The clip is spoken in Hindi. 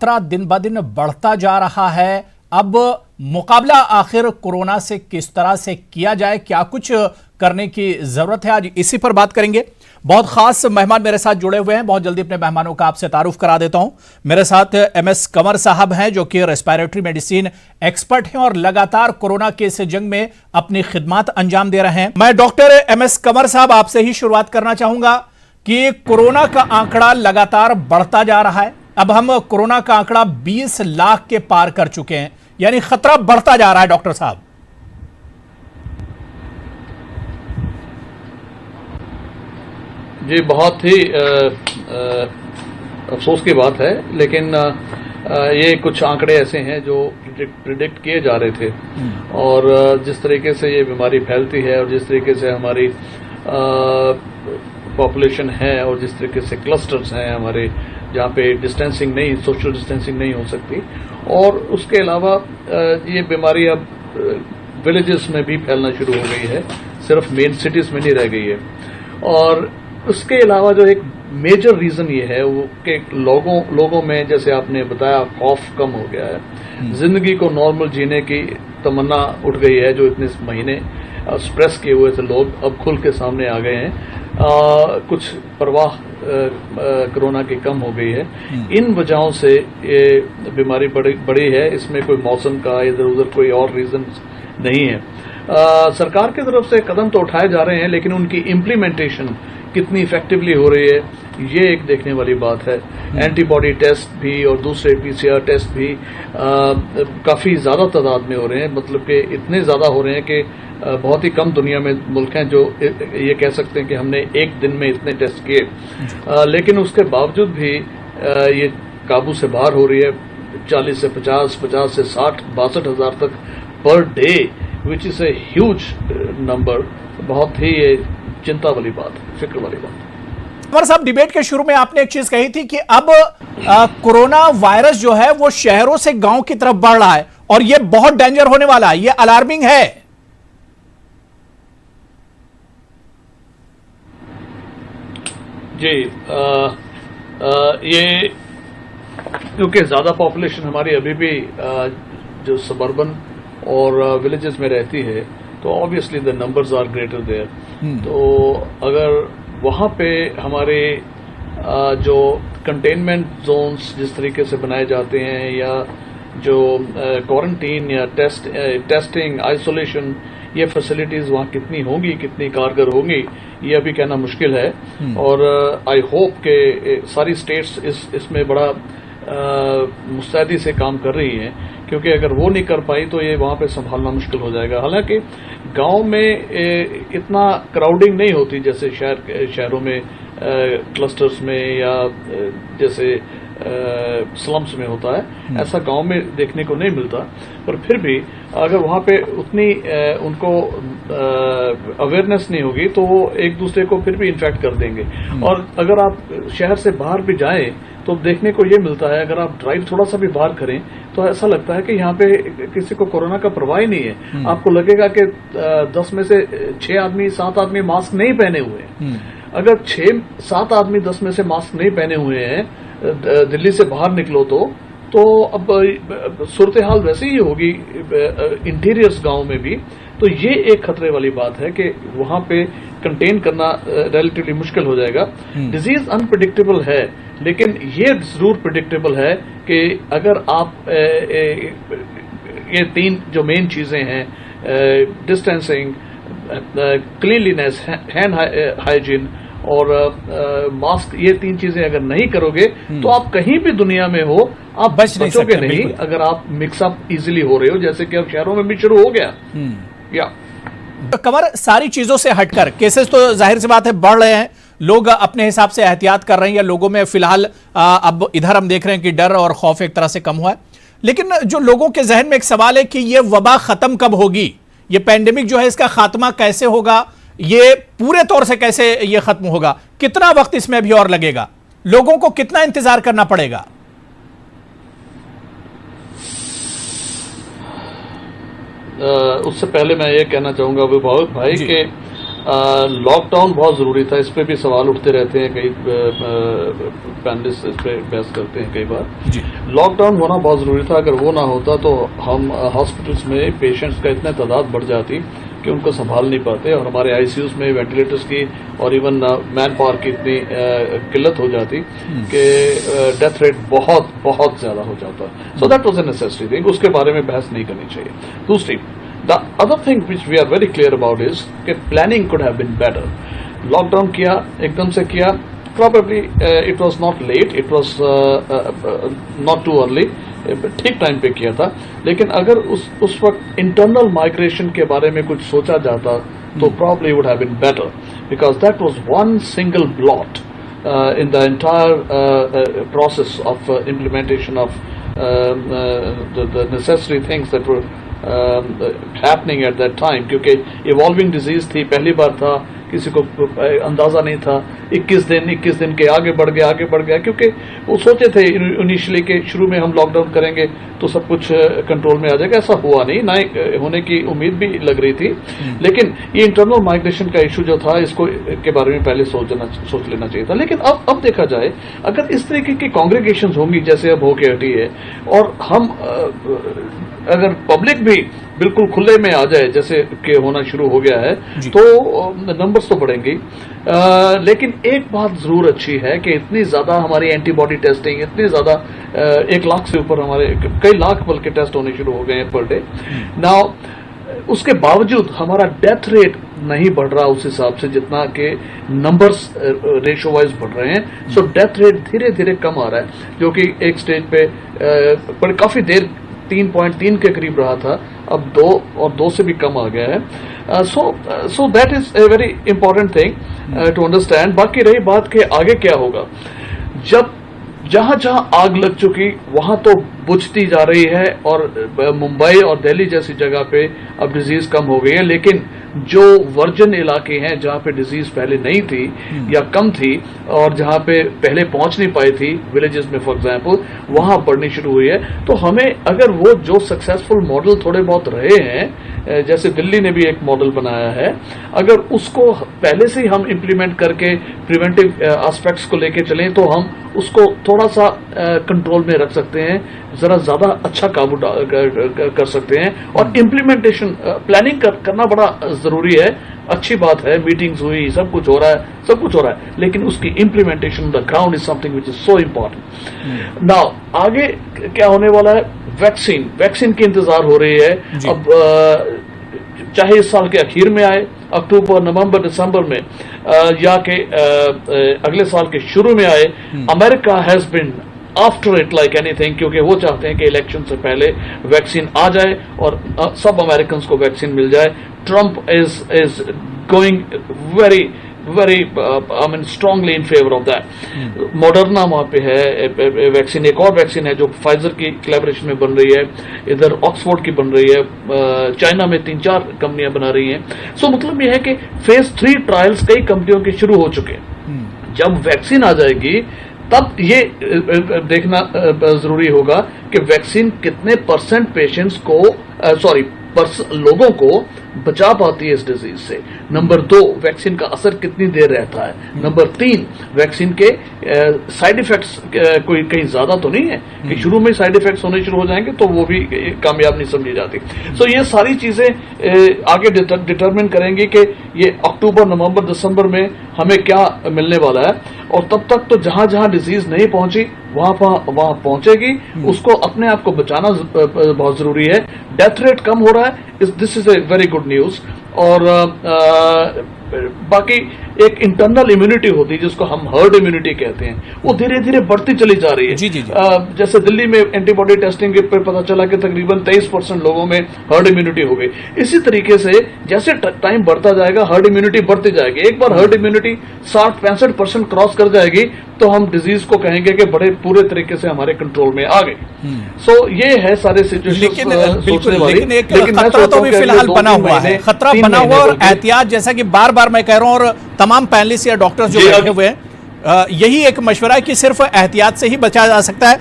खतरा दिन ब दिन बढ़ता जा रहा है। अब मुकाबला आखिर कोरोना से किस तरह से किया जाए, क्या कुछ करने की जरूरत है, आज इसी पर बात करेंगे। बहुत खास मेहमान मेरे साथ जुड़े हुए हैं। बहुत जल्दी अपने मेहमानों का आपसे तारुफ करा देता हूं। मेरे साथ MS कंवर साहब हैं, जो कि रेस्पिरेटरी मेडिसिन एक्सपर्ट हैं और लगातार कोरोना के इस जंग में अपनी खिदमत अंजाम दे रहे हैं। मैं डॉक्टर MS कंवर साहब आपसे ही शुरुआत करना चाहूंगा कि कोरोना का आंकड़ा लगातार बढ़ता जा रहा है। अब हम कोरोना का आंकड़ा 20 लाख के पार कर चुके हैं, यानी खतरा बढ़ता जा रहा है। डॉक्टर साहब, जी बहुत ही अफसोस की बात है, लेकिन ये कुछ आंकड़े ऐसे हैं जो प्रिडिक्ट किए जा रहे थे। और जिस तरीके से ये बीमारी फैलती है और जिस तरीके से हमारी पॉपुलेशन है और जिस तरीके से क्लस्टर्स हैं हमारे, जहाँ पे डिस्टेंसिंग नहीं, सोशल डिस्टेंसिंग नहीं हो सकती, और उसके अलावा ये बीमारी अब विलेजेस में भी फैलना शुरू हो गई है, सिर्फ मेन सिटीज में नहीं रह गई है। और उसके अलावा जो एक मेजर रीजन ये है वो कि लोगों में, जैसे आपने बताया, खौफ कम हो गया है। जिंदगी को नॉर्मल जीने की तमन्ना उठ गई है। जो इतने महीने स्ट्रेस किए हुए थे लोग, अब खुल के सामने आ गए हैं। कुछ परवाह कोरोना की कम हो गई है। इन वजहों से ये बीमारी बड़ी है। इसमें कोई मौसम का इधर उधर कोई और रीजन नहीं है। सरकार की तरफ से कदम तो उठाए जा रहे हैं, लेकिन उनकी इम्प्लीमेंटेशन कितनी इफेक्टिवली हो रही है, ये एक देखने वाली बात है। एंटीबॉडी टेस्ट भी और दूसरे PCR टेस्ट भी काफी ज्यादा तादाद में हो रहे हैं। मतलब कि इतने ज्यादा हो रहे हैं कि बहुत ही कम दुनिया में मुल्क हैं जो ये कह सकते हैं कि हमने एक दिन में इतने टेस्ट किए। लेकिन उसके बावजूद भी ये काबू से बाहर हो रही है। 40 से 50, 50 से 60, 62 हजार तक per day, which is a huge number. बहुत ही चिंता वाली बात, फिक्र वाली बात। कंवर साहब, डिबेट के शुरू में आपने एक चीज कही थी कि अब कोरोना वायरस जो है वो शहरों से गांव की तरफ बढ़ रहा है और ये बहुत डेंजर होने वाला है, ये अलार्मिंग है। जी, ये क्योंकि ज्यादा पॉपुलेशन हमारी अभी भी जो सबर्बन और विलेजेस में रहती है, तो obviously the numbers are greater there. तो अगर वहां पे हमारे जो कंटेनमेंट जोन्स जिस तरीके से बनाए जाते हैं, या जो क्वारंटीन या टेस्टिंग, आइसोलेशन, ये फैसिलिटीज वहां कितनी होंगी, कितनी कारगर होंगी, ये अभी कहना मुश्किल है। और आई होप के सारी स्टेट्स इसमें बड़ा मुस्तैदी से काम कर रही हैं, क्योंकि अगर वो नहीं कर पाई तो ये वहां पे संभालना मुश्किल हो जाएगा। हालांकि गांव में इतना क्राउडिंग नहीं होती जैसे शहरों में, क्लस्टर्स में, या जैसे स्लम्स में होता है। ऐसा गांव में देखने को नहीं मिलता, पर फिर भी अगर वहां पे उतनी उनको अवेयरनेस नहीं होगी तो वो एक दूसरे को फिर भी इन्फेक्ट कर देंगे। और अगर आप शहर से बाहर भी जाएं तो देखने को ये मिलता है, अगर आप ड्राइव थोड़ा सा भी बाहर करें तो ऐसा लगता है कि यहाँ पे किसी को कोरोना का परवाह ही नहीं है। आपको लगेगा कि 10 में से 6 आदमी, 7 आदमी मास्क नहीं पहने हुए हैं। अगर 6-7 आदमी 10 में से मास्क नहीं पहने हुए हैं, दिल्ली से बाहर निकलो तो अब सूरत हाल वैसे ही होगी इंटीरियर्स गांव में भी। तो ये एक खतरे वाली बात है कि वहां पे कंटेन करना रिलेटिवली मुश्किल हो जाएगा। डिजीज अनप्रेडिक्टेबल है, लेकिन ये जरूर प्रेडिक्टेबल है कि अगर आप ये 3 जो मेन चीजें हैं, डिस्टेंसिंग, क्लीनलीनेस, हैंड हाइजीन और मास्क, ये 3 चीजें अगर नहीं करोगे तो आप कहीं भी दुनिया में हो, आप बचोगे नहीं। अगर आप मिक्सअप इजीली हो रहे हो, जैसे कि अब शहरों में भी शुरू हो गया। कंवर, सारी चीजों से हटकर केसेस तो जाहिर सी बात है बढ़ रहे हैं, लोग अपने हिसाब से एहतियात कर रहे हैं, या लोगों में फिलहाल अब इधर हम देख रहे हैं कि डर और खौफ एक तरह से कम हुआ है। लेकिन जो लोगों के जहन में एक सवाल है कि ये वबा खत्म कब होगी, ये पैंडेमिक जो है इसका खात्मा कैसे होगा, ये पूरे तौर से कैसे ये खत्म होगा, कितना वक्त इसमें अभी और लगेगा, लोगों को कितना इंतजार करना पड़ेगा? उससे पहले मैं ये कहना चाहूंगा अभिभावक भाई कि लॉकडाउन बहुत जरूरी था, इस पे भी सवाल उठते रहते हैं, कई पैनलिस्ट इस पे बहस करते हैं कई बार। लॉकडाउन होना बहुत जरूरी था, अगर वो ना होता तो हम हॉस्पिटल्स में पेशेंट्स का इतना तादाद बढ़ जाती कि उनको संभाल नहीं पाते और हमारे आईसीयूज में वेंटिलेटर्स की और इवन मैन पावर की इतनी किल्लत हो जाती कि डेथ रेट बहुत बहुत ज्यादा हो जाता। So that was a necessary thing, उसके बारे में बहस नहीं करनी चाहिए। दूसरी, the other thing which we are very clear about is कि planning could have been better. Lockdown किया, एकदम से किया, probably it was not late, it was not too early, ठीक टाइम पे किया था। लेकिन अगर उस वक्त इंटरनल माइग्रेशन के बारे में कुछ सोचा जाता तो probably would have been better, because that was one single blot in the entire process of implementation of the necessary things that were happening at that time। क्योंकि evolving disease थी, पहली बार था, किसी को अंदाजा नहीं था, 21 दिन के आगे बढ़ गया, क्योंकि वो सोचे थे इनिशियली के शुरू में हम लॉकडाउन करेंगे तो सब कुछ कंट्रोल में आ जाएगा। ऐसा हुआ नहीं, ना होने की उम्मीद भी लग रही थी। लेकिन ये इंटरनल माइग्रेशन का इशू जो था, इसको के बारे में पहले सोच लेना चाहिए था। लेकिन अब देखा जाए, अगर इस तरीके की कांग्रेगेशंस होंगी जैसे अब होके हटी है, और हम अगर पब्लिक भी बिल्कुल खुले में आ जाए जैसे कि होना शुरू हो गया है, तो नंबर्स तो बढ़ेंगे। लेकिन एक बात जरूर अच्छी है कि इतनी ज्यादा हमारी एंटीबॉडी टेस्टिंग, इतनी ज्यादा 1 लाख से ऊपर हमारे कई लाख बल्कि टेस्ट होने शुरू हो गए हैं पर डे। नाउ उसके बावजूद हमारा डेथ रेट नहीं बढ़ रहा उस हिसाब से जितना कि नंबर्स रेशो वाइज बढ़ रहे हैं। सो डेथ रेट धीरे धीरे कम आ रहा है, जो कि एक स्टेज पे पर काफी देर 3.3 के करीब रहा था, अब 2 और 2 से भी कम आ गया है। So that is a very important thing to understand. बाकी रही बात के आगे क्या होगा, जब जहां जहां आग लग चुकी वहां तो बुझती जा रही है, और मुंबई और दिल्ली जैसी जगह पे अब डिजीज कम हो गई है। लेकिन जो वर्जन इलाके हैं जहां पे डिजीज पहले नहीं थी या कम थी, और जहां पे पहले पहुंच नहीं पाई थी, विलेजेस में फॉर एग्जांपल, वहां बढ़नी शुरू हुई है। तो हमें अगर वो जो सक्सेसफुल मॉडल थोड़े बहुत रहे हैं, जैसे दिल्ली ने भी एक मॉडल बनाया है, अगर उसको पहले से ही हम इम्प्लीमेंट करके प्रिवेंटिव एस्पेक्ट्स को लेके चलें तो हम उसको थोड़ा सा कंट्रोल में रख सकते हैं, जरा ज्यादा अच्छा काबू कर सकते हैं। और इम्प्लीमेंटेशन प्लानिंग करना बड़ा जरूरी है। अच्छी बात है, मीटिंग्स हुई, सब कुछ हो रहा है, लेकिन उसकी implementation on the ground is something which is so important. Now आगे क्या होने वाला है, वैक्सीन की इंतजार हो रही है। अब चाहे इस साल के आखिर में आए, अक्टूबर, नवंबर, दिसंबर में, या के अगले साल के शुरू में आए, America has been after it like anything, क्योंकि वो चाहते हैं कि इलेक्शन से पहले वैक्सीन आ जाए और सब अमेरिकन को वैक्सीन मिल जाए। Trump is going very I mean strongly in favour of that. Moderna वहां पे है वैक्सीन, एक और वैक्सीन है जो फाइजर की कोलैबोरेशन में बन रही है, इधर ऑक्सफोर्ड की बन रही है, चाइना में 3-4 कंपनियां बना रही हैं। सो मतलब यह है कि फेज 3 ट्रायल्स कई कंपनियों के शुरू हो चुके हैं। जब वैक्सीन आ जाएगी तब ये देखना जरूरी होगा कि वैक्सीन कितने परसेंट पेशेंट्स को लोगों को बचा पाती है इस डिजीज से। नंबर 2, वैक्सीन का असर कितनी देर रहता है। नंबर 3, वैक्सीन के साइड इफेक्ट्स कोई कहीं ज्यादा तो नहीं है कि शुरू में साइड इफेक्ट्स होने शुरू हो जाएंगे तो वो भी कामयाब नहीं समझी जाती। सो ये सारी चीजें आगे डिटरमिन करेंगी कि ये अक्टूबर, नवंबर, दिसंबर में हमें क्या मिलने वाला है। और तब तक तो जहां जहां डिजीज नहीं पहुंची वहां पहुंचेगी, उसको अपने आप को बचाना बहुत जरूरी है। डेथ रेट कम हो रहा है, this is a very good news. और बाकी एक इंटरनल इम्यूनिटी होती है जिसको हम हर्ड इम्यूनिटी कहते हैं, वो धीरे धीरे बढ़ती चली जा रही है। जी। जैसे दिल्ली में एंटीबॉडी टेस्टिंग पे पता चला कि तकरीबन 23% लोगों में हर्ड इम्यूनिटी हो गई। इसी तरीके से जैसे टाइम बढ़ता जाएगा हर्ड इम्यूनिटी बढ़ती जाएगी। एक बार हर्ड इम्यूनिटी 60-65% क्रॉस कर जाएगी तो हम डिजीज को कहेंगे कि बड़े पूरे तरीके से हमारे कंट्रोल में आ गए। सो ये है सारे सिचुएशन। लेकिन एक खतरा तो भी फिलहाल बना हुआ है, खतरा बना हुआ और एहतियात, जैसा कि बार बार मैं कह रहा हूं और तमाम पैनलिस्ट या डॉक्टर्स जो बैठे हुए हैं, यही एक मशवरा है कि सिर्फ एहतियात से ही बचा जा सकता है।